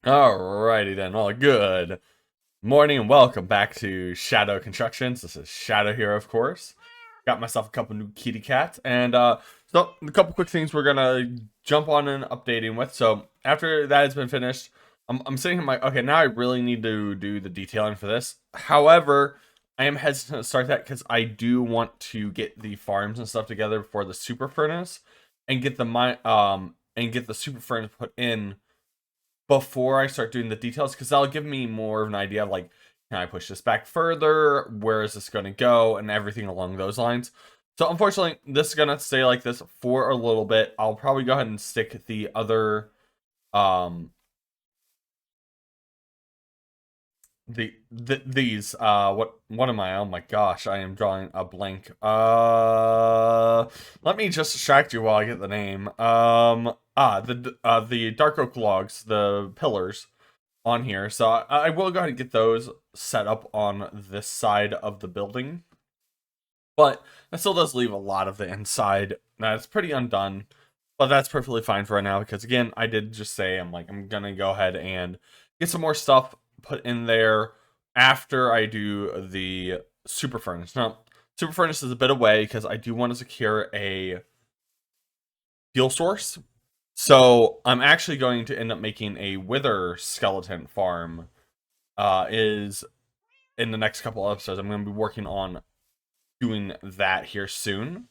Alrighty then, well, good morning and welcome back to Shadow Constructions. This is Shadow here, of course. Got myself a couple new kitty cats, and so a couple quick things we're gonna jump on and updating with. So after that has been finished, I'm sitting here like, okay, now I really need to do the detailing for this. However, I am hesitant to start that because I do want to get the farms and stuff together for the super furnace and get the super furnace put in before I start doing the details, because that'll give me more of an idea of like, can I push this back further? Where is this going to go? And everything along those lines. So unfortunately, this is going to stay like this for a little bit. I'll probably go ahead and stick the other, um, these, what am I? Oh my gosh, I am drawing a blank. Let me just distract you while I get the name. The dark oak logs, the pillars on here. So I will go ahead and get those set up on this side of the building. But that still does leave a lot of the inside that's pretty undone. But that's perfectly fine for right now because, again, I did just say I'm going to go ahead and get some more stuff put in there after I do the super furnace. Now, super furnace is a bit away because I do want to secure a fuel source. So I'm actually going to end up making a wither skeleton farm. Is in the next couple episodes. I'm going to be working on doing that here soon,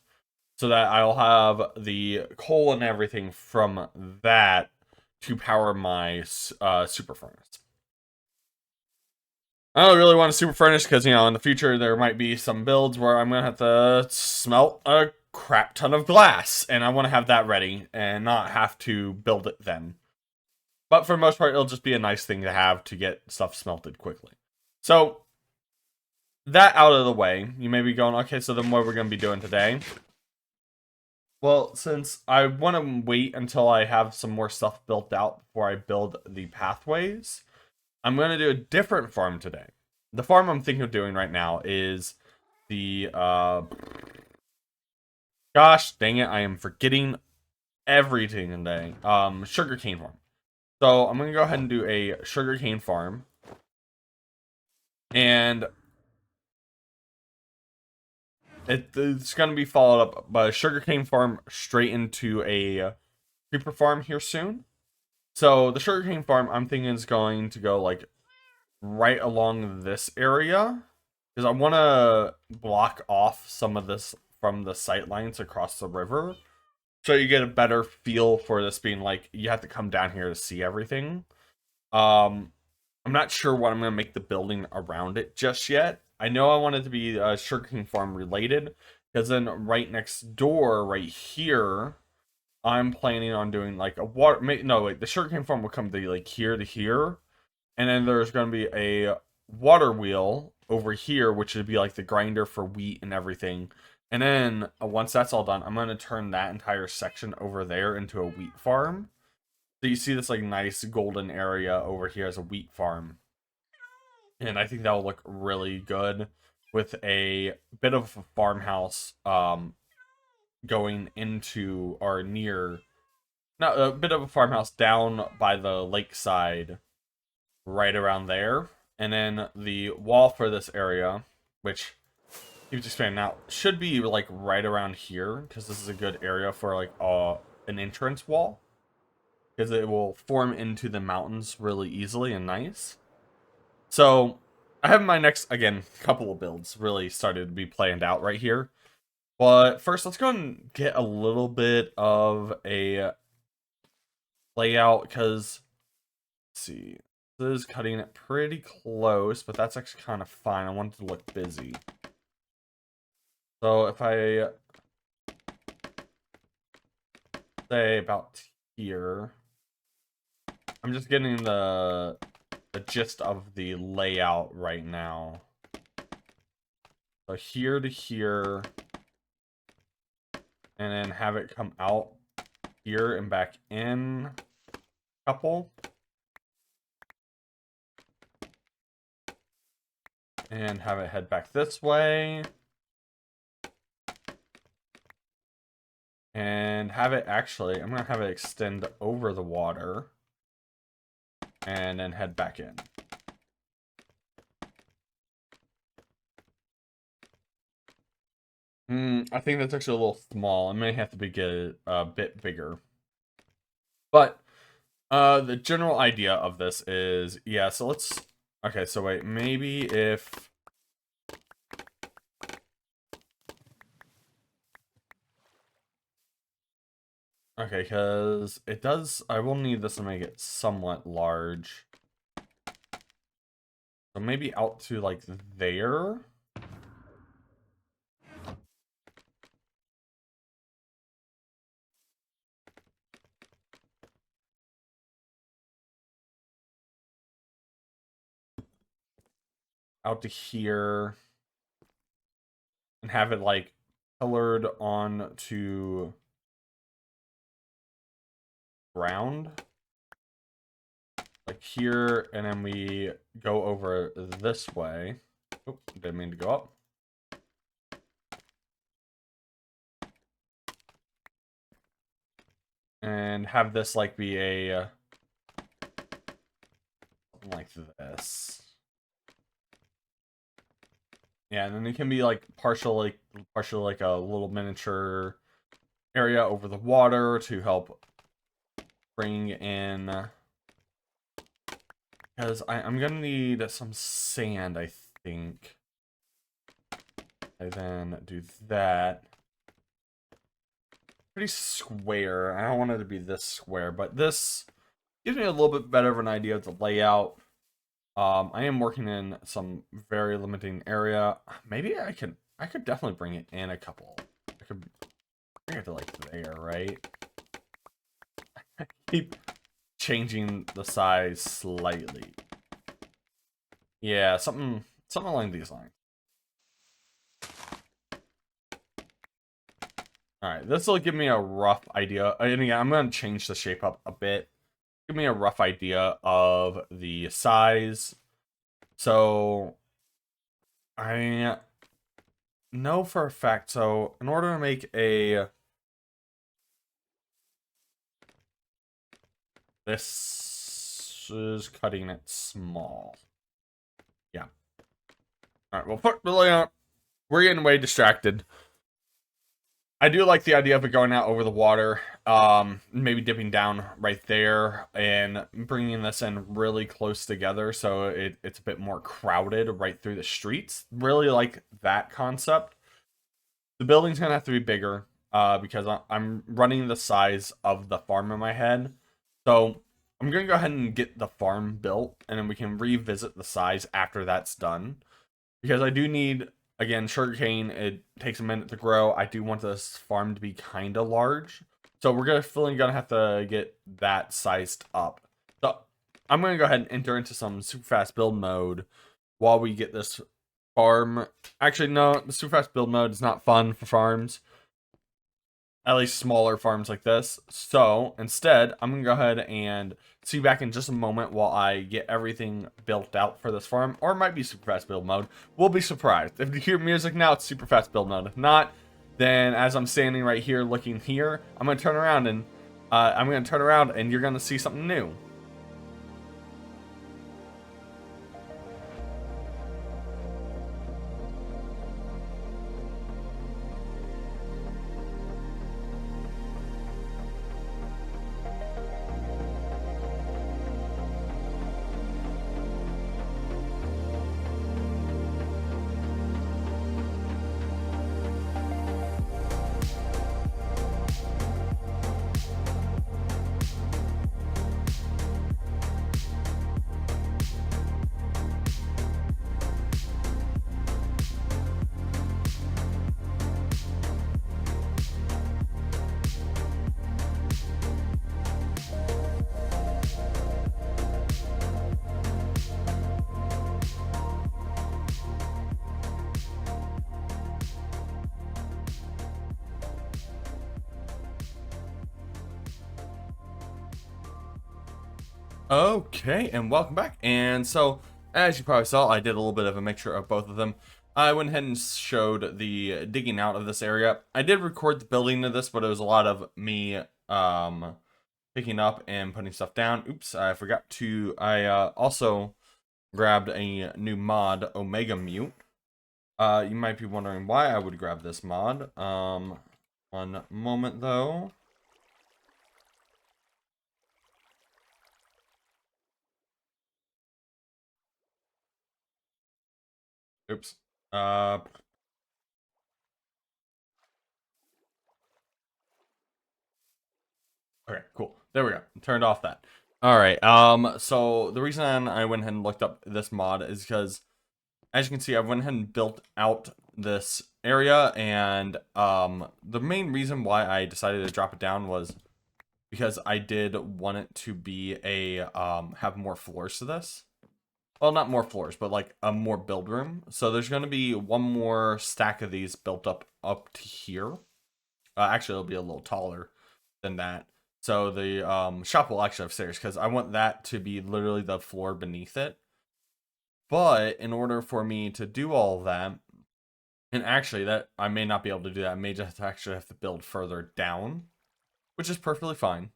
so that I'll have the coal and everything from that to power my super furnace. I don't really want a super furnace because, in the future there might be some builds where I'm going to have to smelt a crap ton of glass, and I want to have that ready and not have to build it then. But for the most part, it'll just be a nice thing to have to get stuff smelted quickly. So, that out of the way, you may be going, okay, so then what are we going to be doing today? Well, since I want to wait until I have some more stuff built out before I build the pathways, I'm going to do a different farm today. The farm I'm thinking of doing right now is the, gosh dang it, I am forgetting everything today. Sugarcane farm. So I'm going to go ahead and do a sugarcane farm. And it's going to be followed up by a sugarcane farm straight into a creeper farm here soon. So the sugarcane farm I'm thinking is going to go like right along this area, because I want to block off some of this from the sight lines across the river, so you get a better feel for this being like you have to come down here to see everything. I'm not sure what I'm going to make the building around it just yet. I know I want it to be sugarcane farm related, because then right next door, right here, I'm planning on doing like a water. No, wait, the sugarcane farm will come to like here to here, and then there's going to be a water wheel over here, which would be like the grinder for wheat and everything. And then once that's all done, I'm going to turn that entire section over there into a wheat farm. So you see this like nice golden area over here as a wheat farm. And I think that will look really good with a bit of a farmhouse going into or near, not a bit of a farmhouse down by the lakeside, right around there. And then the wall for this area, which keeps expanding out, should be like right around here, because this is a good area for like an entrance wall, because it will form into the mountains really easily and nice. So I have my next, again, couple of builds really started to be planned out right here. But first, let's go and get a little bit of a layout, because, let's see, this is cutting it pretty close, but that's actually kind of fine. I want it to look busy. So if I say about here, I'm just getting the gist of the layout right now. So here to here, and then have it come out here and back in a couple. And have it head back this way. And have it actually, I'm going to have it extend over the water. and then head back in. I think that's actually a little small. I may have to get it a bit bigger. But the general idea of this is, yeah, so let's, okay, so wait, maybe if, okay, because it does, I will need this to make it somewhat large. So maybe out to like there. Out to here. And have it like pillared on to ground. Like here, and then we go over this way. Oh, didn't mean to go up. And have this like be a something like this. Yeah, and then it can be like partial like a little miniature area over the water to help bring in, because I'm gonna need some sand, I think. I then do that. Pretty square. I don't want it to be this square, but this gives me a little bit better of an idea of the layout. I am working in some very limiting area. Maybe I could definitely bring it in a couple. I could bring it to like there, right? Keep changing the size slightly. Yeah, something along these lines. Alright, this will give me a rough idea. And again, I'm going to change the shape up a bit. Give me a rough idea of the size. So, I know for a fact, so in order to make a... This is cutting it small. Yeah. Alright, we'll put the layout. We're getting way distracted. I do like the idea of it going out over the water, maybe dipping down right there and bringing this in really close together so it's a bit more crowded right through the streets. Really like that concept. The building's going to have to be bigger because I'm running the size of the farm in my head. So I'm going to go ahead and get the farm built, and then we can revisit the size after that's done. Because I do need... Again, sugarcane, it takes a minute to grow. I do want this farm to be kind of large. So we're definitely going to have to get that sized up. So I'm going to go ahead and enter into some super fast build mode while we get this farm. Actually, no, the super fast build mode is not fun for farms. At least smaller farms like this. So instead, I'm going to go ahead and see you back in just a moment while I get everything built out for this farm. Or it might be super fast build mode. We'll be surprised. If you hear music now, it's super fast build mode. If not, then as I'm standing right here looking here, I'm going to turn around and you're going to see something new. Okay, and welcome back. And so, as you probably saw, I did a little bit of a mixture of both of them. I went ahead and showed the digging out of this area. I did record the building of this, but it was a lot of me, picking up and putting stuff down. Oops, I forgot to. I also grabbed a new mod, Omega Mute. You might be wondering why I would grab this mod. One moment though. Oops. Okay, cool. There we go. Turned off that. All right. So the reason I went ahead and looked up this mod is because, as you can see, I went ahead and built out this area, and the main reason why I decided to drop it down was because I did want it to be a have more floors to this. Well, not more floors, but like a more build room. So there's going to be one more stack of these built up to here. Actually, it'll be a little taller than that. So the shop will actually have stairs because I want that to be literally the floor beneath it. But in order for me to do all of that, and actually that I may not be able to do that, I may just actually have to build further down, which is perfectly fine.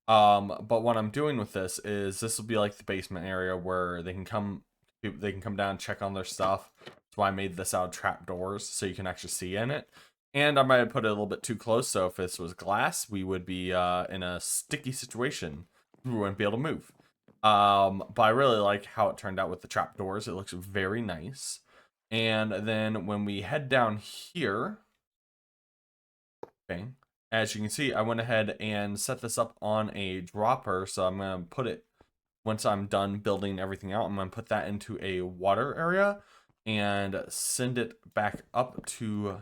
But what I'm doing with this is this will be like the basement area where they can come down and check on their stuff. That's why I made this out of trapdoors so you can actually see in it. And I might have put it a little bit too close, so if this was glass, we would be in a sticky situation. We wouldn't be able to move. But I really like how it turned out with the trapdoors. It looks very nice. And then when we head down here, okay, as you can see, I went ahead and set this up on a dropper. So I'm going to put it, once I'm done building everything out, I'm going to put that into a water area and send it back up to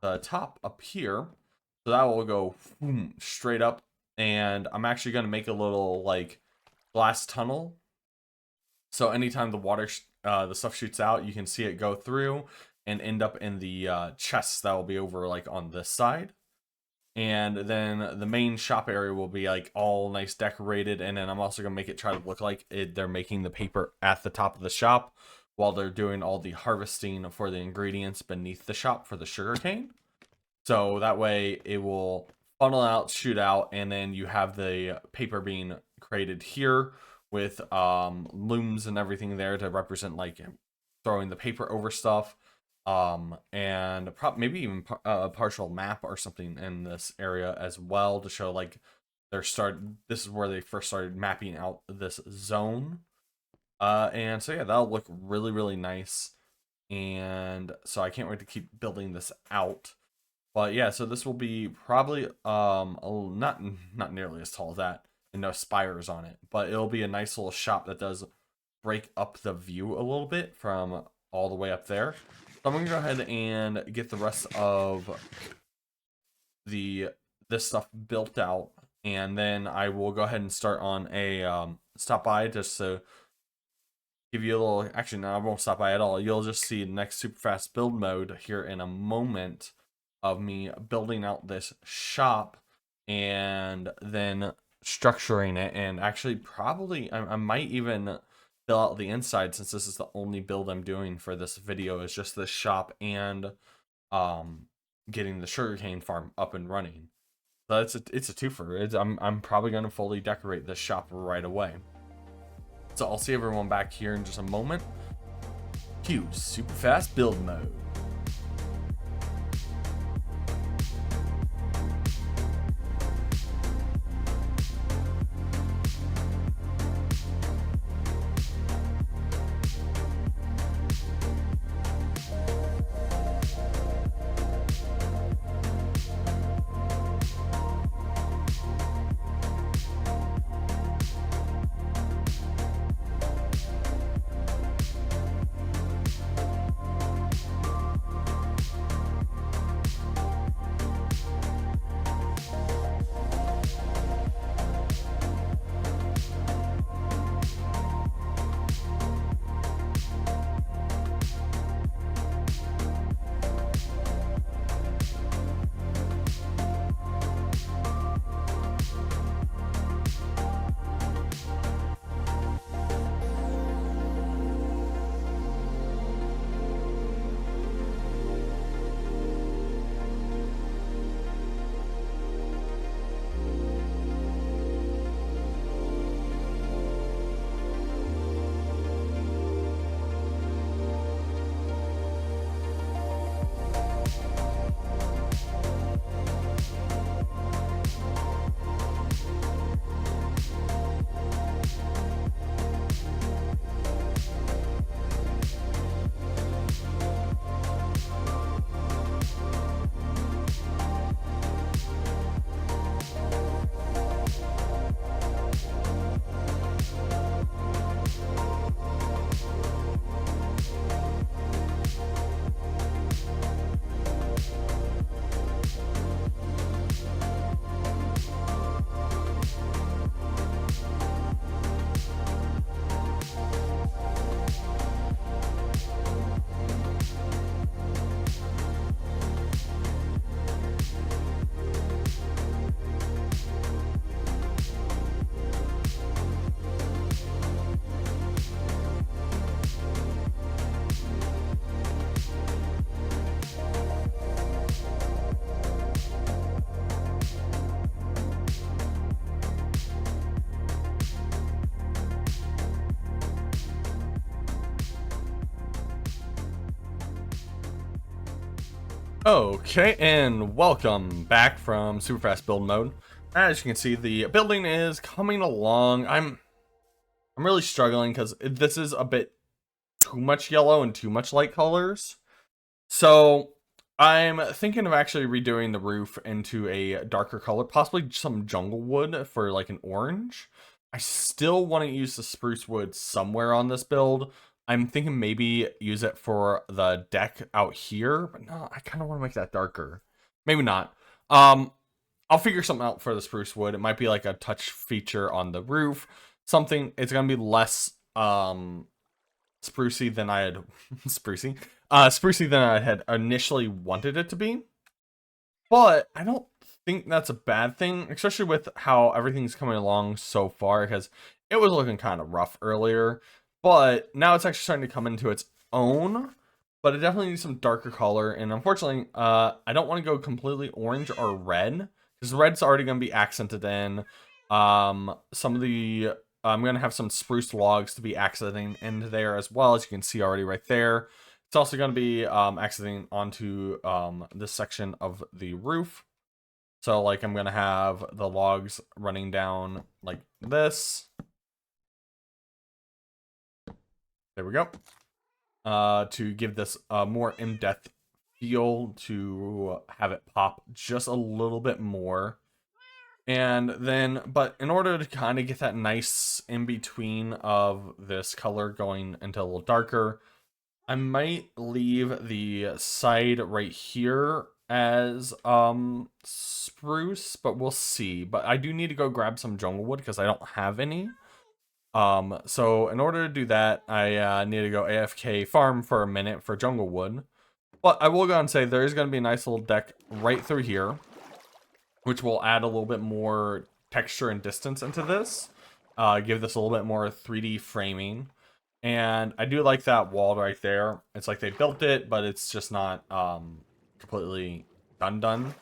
the top up here. So that will go boom, straight up. And I'm actually going to make a little like glass tunnel. So anytime the water, the stuff shoots out, you can see it go through and end up in the chests that will be over like on this side. And then the main shop area will be like all nice decorated. And then I'm also going to make it try to look like they're making the paper at the top of the shop while they're doing all the harvesting for the ingredients beneath the shop for the sugarcane. So that way it will funnel out, shoot out, and then you have the paper being created here with looms and everything there to represent like throwing the paper over stuff. And maybe even a partial map or something in this area as well to show like this is where they first started mapping out this zone. And so yeah, that'll look really, really nice. And so I can't wait to keep building this out. But yeah, so this will be probably not nearly as tall as that, and no spires on it, but it'll be a nice little shop that does break up the view a little bit from all the way up there. So I'm gonna go ahead and get the rest of this stuff built out, and then I will go ahead and start on a stop by just to give you a little. Actually, no, I won't stop by at all. You'll just see the next super fast build mode here in a moment of me building out this shop and then structuring it, and actually probably I might even fill out the inside, since this is the only build I'm doing for this video, is just this shop and getting the sugarcane farm up and running. So it's a twofer. I'm probably gonna fully decorate this shop right away. So I'll see everyone back here in just a moment. Cue super fast build mode. Okay, and welcome back from super fast build mode. As you can see, the building is coming along. I'm really struggling because this is a bit too much yellow and too much light colors. So I'm thinking of actually redoing the roof into a darker color, possibly some jungle wood for like an orange. I still want to use the spruce wood somewhere on this build. I'm thinking maybe use it for the deck out here, but no, I kind of want to make that darker. Maybe not. I'll figure something out for the spruce wood. It might be like a touch feature on the roof. Something, it's gonna be less sprucey than I had sprucey than I had initially wanted it to be. But I don't think that's a bad thing, especially with how everything's coming along so far, because it was looking kind of rough earlier. But now it's actually starting to come into its own. But it definitely needs some darker color. And unfortunately, I don't want to go completely orange or red, because red's already going to be accented in. Some of the I'm going to have some spruce logs to be accenting into there as well, as you can see already right there. It's also going to be accenting onto this section of the roof. So like I'm going to have the logs running down like this. There we go. To give this a more in-depth feel, to have it pop just a little bit more. And then, but in order to kind of get that nice in between of this color going into a little darker, I might leave the side right here as spruce, but we'll see. But I do need to go grab some jungle wood because I don't have any. So in order to do that, I need to go AFK farm for a minute for jungle wood. But I will go and say there is going to be a nice little deck right through here, which will add a little bit more texture and distance into this. Give this a little bit more 3D framing. And I do like that wall right there. It's like they built it, but it's just not completely done.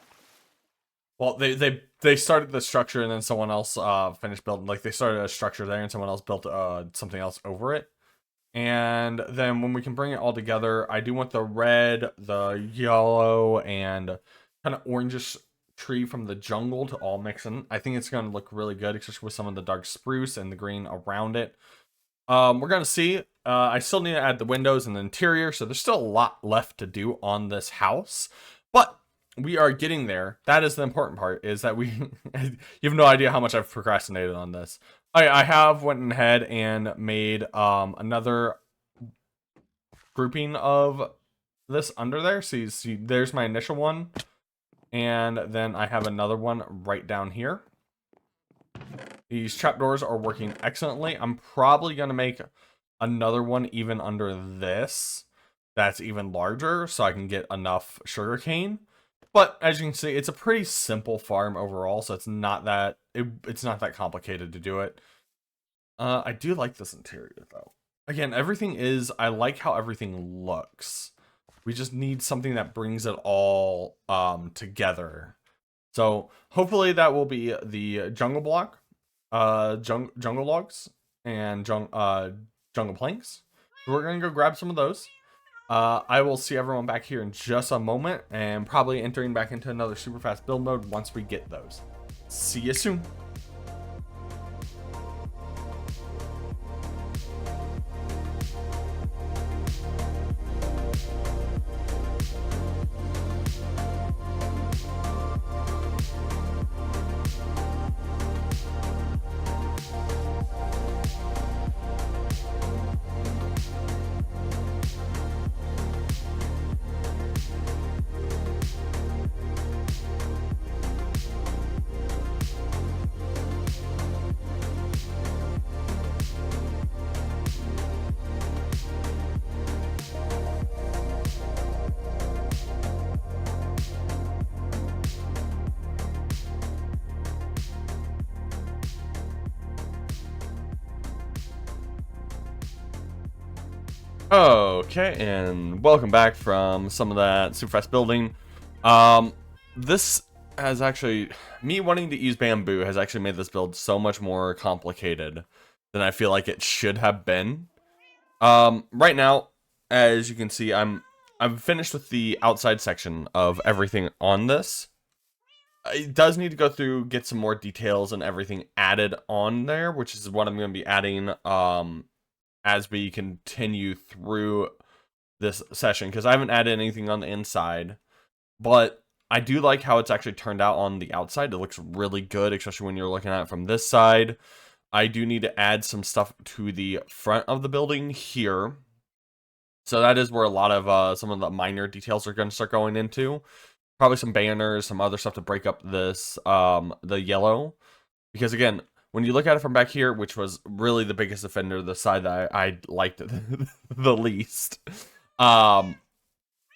Well, they started the structure and then someone else finished building. Like they started a structure there and someone else built something else over it. And then when we can bring it all together, I do want the red, the yellow, and kind of orangish tree from the jungle to all mix in. I think it's going to look really good, especially with some of the dark spruce and the green around it. We're going to see. I still need to add the windows and the interior, so there's still a lot left to do on this house. But we are getting there. That is the important part, is that we... you have no idea how much I've procrastinated on this. I have went ahead and made another grouping of this under there. So you see, there's my initial one. And then I have another one right down here. These trapdoors are working excellently. I'm probably going to make another one even under this. That's even larger, so I can get enough sugarcane. But as you can see, it's a pretty simple farm overall, so it's not that it's not that complicated to do it. I do like this interior though. Again, everything is, I like how everything looks. We just need something that brings it all together. So hopefully that will be the jungle block, jungle logs, and jungle planks. So we're gonna go grab some of those. I will see everyone back here in just a moment, and probably entering back into another super fast build mode once we get those. See you soon. Okay, and welcome back from some of that super fast building. This has actually, me wanting to use bamboo has actually made this build so much more complicated than I feel like it should have been. Right now, as you can see, I'm I've finished with the outside section of everything on this. It does need to go through, get some more details and everything added on there, which is what I'm going to be adding as we continue through this session, because I haven't added anything on the inside, but I do like how it's actually turned out on the outside. It looks really good, especially when you're looking at it from this side. I do need to add some stuff to the front of the building here. So that is where a lot of some of the minor details are going to start going into. Probably some banners, some other stuff to break up this, the yellow. Because again, when you look at it from back here, which was really the biggest offender, the side that I liked the least,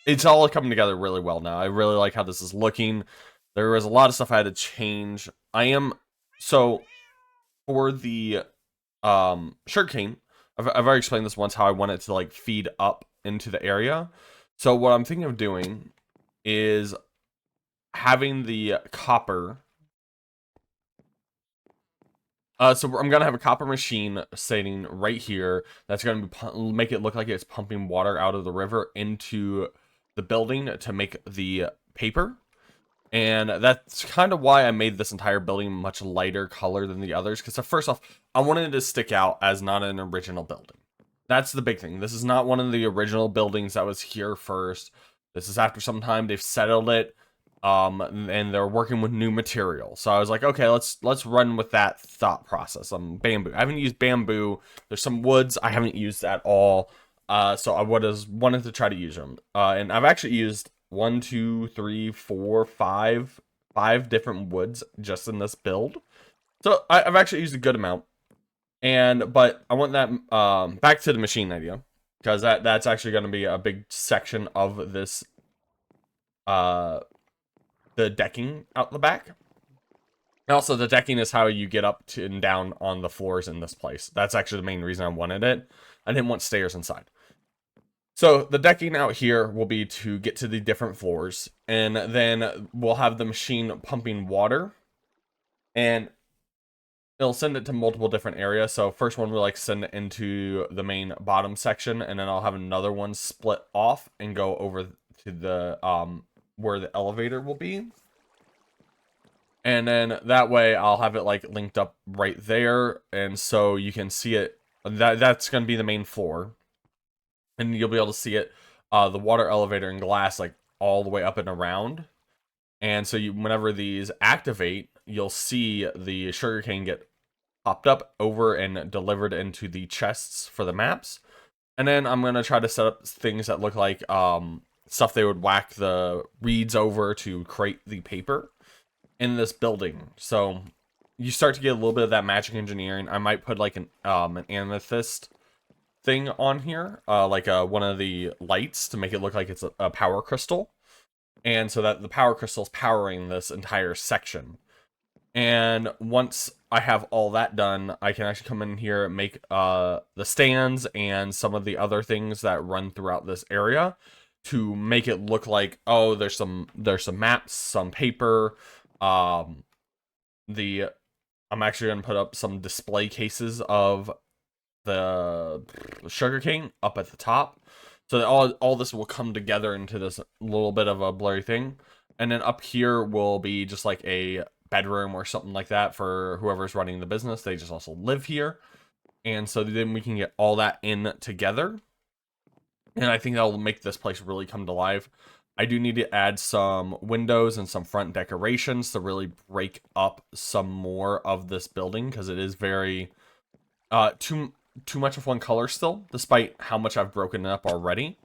it's all coming together really well now. I really like how this is looking. There was a lot of stuff I had to change. So for the sugarcane, I've already explained this once, how I want it to like feed up into the area. So what I'm thinking of doing is having the copper. So I'm gonna have a copper machine sitting right here. That's gonna be make it look like it's pumping water out of the river into the building to make the paper. And that's kind of why I made this entire building much lighter color than the others. Because first off, I wanted it to stick out as not an original building. That's the big thing. This is not one of the original buildings that was here first. This is after some time they've settled it. And they're working with new material. So I was like, okay, let's run with that thought process. Bamboo. I haven't used bamboo. There's some woods I haven't used at all. So I wanted to try to use them. And I've actually used 1, 2, 3, 4, 5 different woods just in this build. So I've actually used a good amount. But I want that back to the machine idea, because that's actually going to be a big section of this the decking out the back. And also, the decking is how you get up to and down on the floors in this place. That's actually the main reason I wanted it. I didn't want stairs inside. So the decking out here will be to get to the different floors, and then we'll have the machine pumping water, and it'll send it to multiple different areas. So first one we'll like send it into the main bottom section, and then I'll have another one split off and go over to the where the elevator will be. And then that way I'll have it like linked up right there, and so you can see it. That's going to be the main floor, and you'll be able to see it, the water elevator and glass, like all the way up and around. And so whenever these activate, you'll see the sugarcane get popped up over and delivered into the chests for the maps. And then I'm going to try to set up things that look like stuff they would whack the reeds over to create the paper in this building. So you start to get a little bit of that magic engineering. I might put like an amethyst thing on here, like one of the lights, to make it look like it's a power crystal, and so that the power crystal is powering this entire section. And once I have all that done, I can actually come in here and make the stands and some of the other things that run throughout this area to make it look like, oh, there's some maps, some paper. I'm actually going to put up some display cases of the sugarcane up at the top, so that all this will come together into this little bit of a blurry thing. And then up here will be just like a bedroom or something like that for whoever's running the business. They just also live here, and so then we can get all that in together. And I think that'll make this place really come to life. I do need to add some windows and some front decorations to really break up some more of this building, because it is very too much of one color still, despite how much I've broken it up already.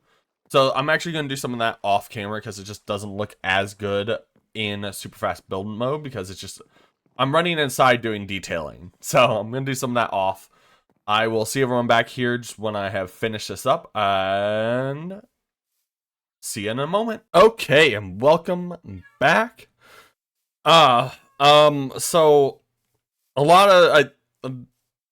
So I'm actually going to do some of that off camera, because it just doesn't look as good in super fast build mode, because it's just, I'm running inside doing detailing. So I'm going to do some of that off. I will see everyone back here just when I have finished this up, and see you in a moment. Okay, and welcome back. So a lot of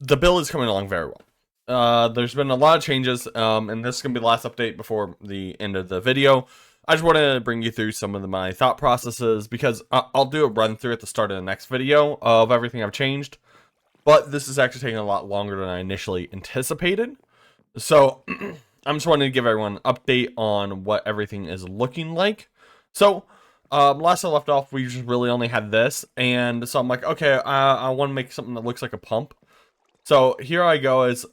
the build is coming along very well. There's been a lot of changes, and this is gonna be the last update before the end of the video. I just wanted to bring you through some of my thought processes, because I'll do a run through at the start of the next video of everything I've changed. But this is actually taking a lot longer than I initially anticipated. So I'm just wanting to give everyone an update on what everything is looking like. So, last I left off, we just really only had this, and so I'm like, okay, I want to make something that looks like a pump. So here I go, is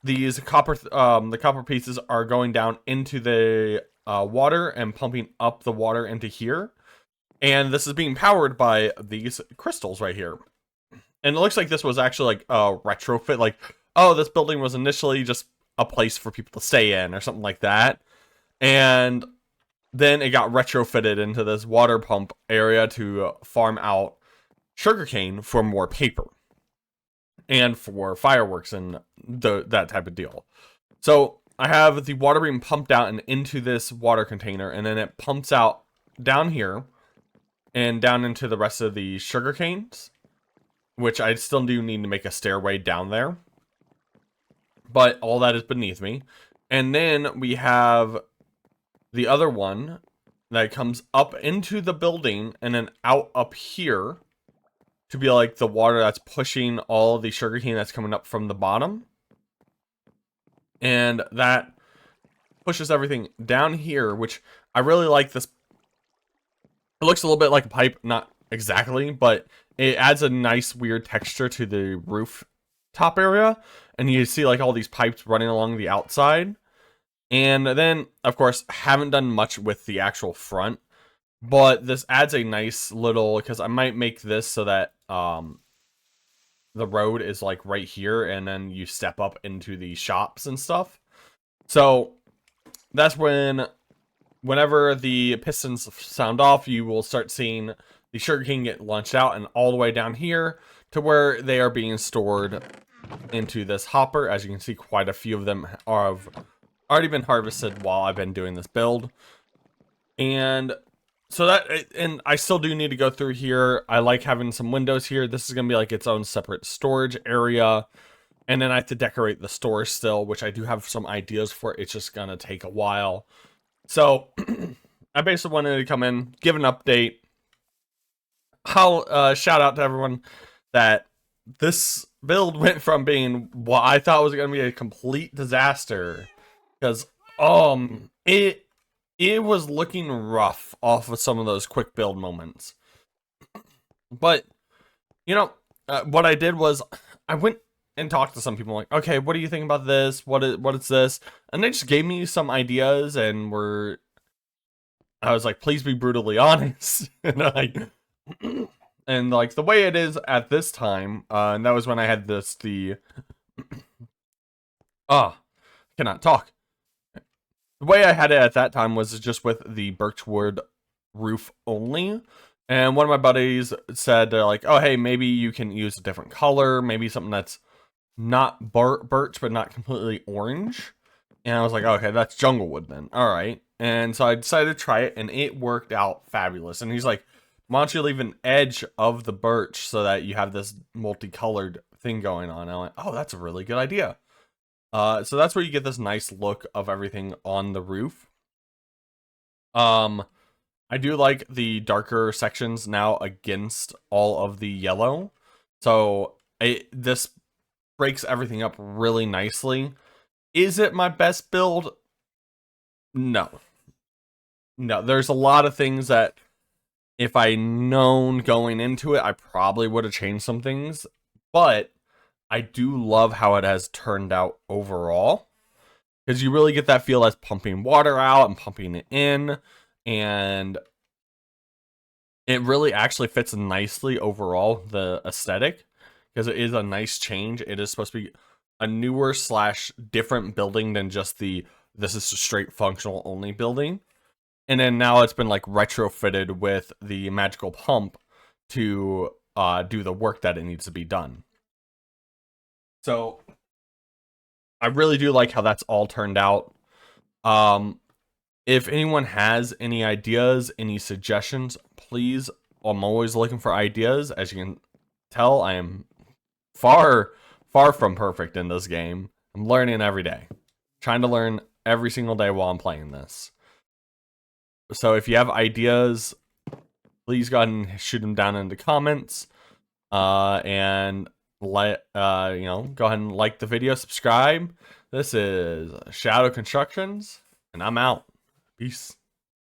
these the copper pieces are going down into the water and pumping up the water into here. And this is being powered by these crystals right here. And it looks like this was actually like a retrofit, like, oh, this building was initially just a place for people to stay in or something like that. And then it got retrofitted into this water pump area to farm out sugarcane for more paper and for fireworks and that type of deal. So I have the water being pumped out and into this water container, and then it pumps out down here and down into the rest of the sugar canes, which I still do need to make a stairway down there. But all that is beneath me. And then we have the other one that comes up into the building and then out up here to be like the water that's pushing all the sugarcane that's coming up from the bottom. And that pushes everything down here, which I really like this. It looks a little bit like a pipe, not exactly, but it adds a nice weird texture to the roof top area. And you see like all these pipes running along the outside. And then, of course, haven't done much with the actual front, but this adds a nice little, because I might make this so that the road is like right here, and then you step up into the shops and stuff. So that's whenever the pistons sound off, you will start seeing the sugarcane get launched out and all the way down here to where they are being stored into this hopper. As you can see, quite a few of them have already been harvested while I've been doing this build. And so and I still do need to go through here. I like having some windows here. This is going to be like its own separate storage area. And then I have to decorate the store still, which I do have some ideas for. It's just going to take a while. So I basically wanted to come in, give an update. Shout out to everyone that this build went from being what I thought was going to be a complete disaster, because it was looking rough off of some of those quick build moments. But you know, what I did was I went and talked to some people, like, okay, what do you think about this? What is this? And they just gave me some ideas, and I was like, please be brutally honest. And like the way it is at this time, and that was when I had cannot talk. The way I had it at that time was just with the birchwood roof only. And one of my buddies said, they're like, oh, hey, maybe you can use a different color, maybe something that's not birch, but not completely orange. And I was like, okay, that's junglewood then. All right. And so I decided to try it, and it worked out fabulous. And he's like, why don't you leave an edge of the birch so that you have this multicolored thing going on? And I'm like, oh, that's a really good idea. So that's where you get this nice look of everything on the roof. I do like the darker sections now against all of the yellow. So this breaks everything up really nicely. Is it my best build? No. No, there's a lot of things that if I known going into it, I probably would have changed some things. But I do love how it has turned out overall, because you really get that feel as pumping water out and pumping it in, and it really actually fits nicely overall, the aesthetic, because it is a nice change. It is supposed to be a newer / different building than just this is a straight functional only building. And then now it's been like retrofitted with the magical pump to do the work that it needs to be done. So I really do like how that's all turned out. If anyone has any ideas, any suggestions, please, I'm always looking for ideas. As you can tell, I am far from perfect in this game. I'm learning every day. Trying to learn every single day while I'm playing this. So if you have ideas, please go ahead and shoot them down in the comments. And go ahead and like the video, subscribe. This is Shadow Constructions, and I'm out. Peace.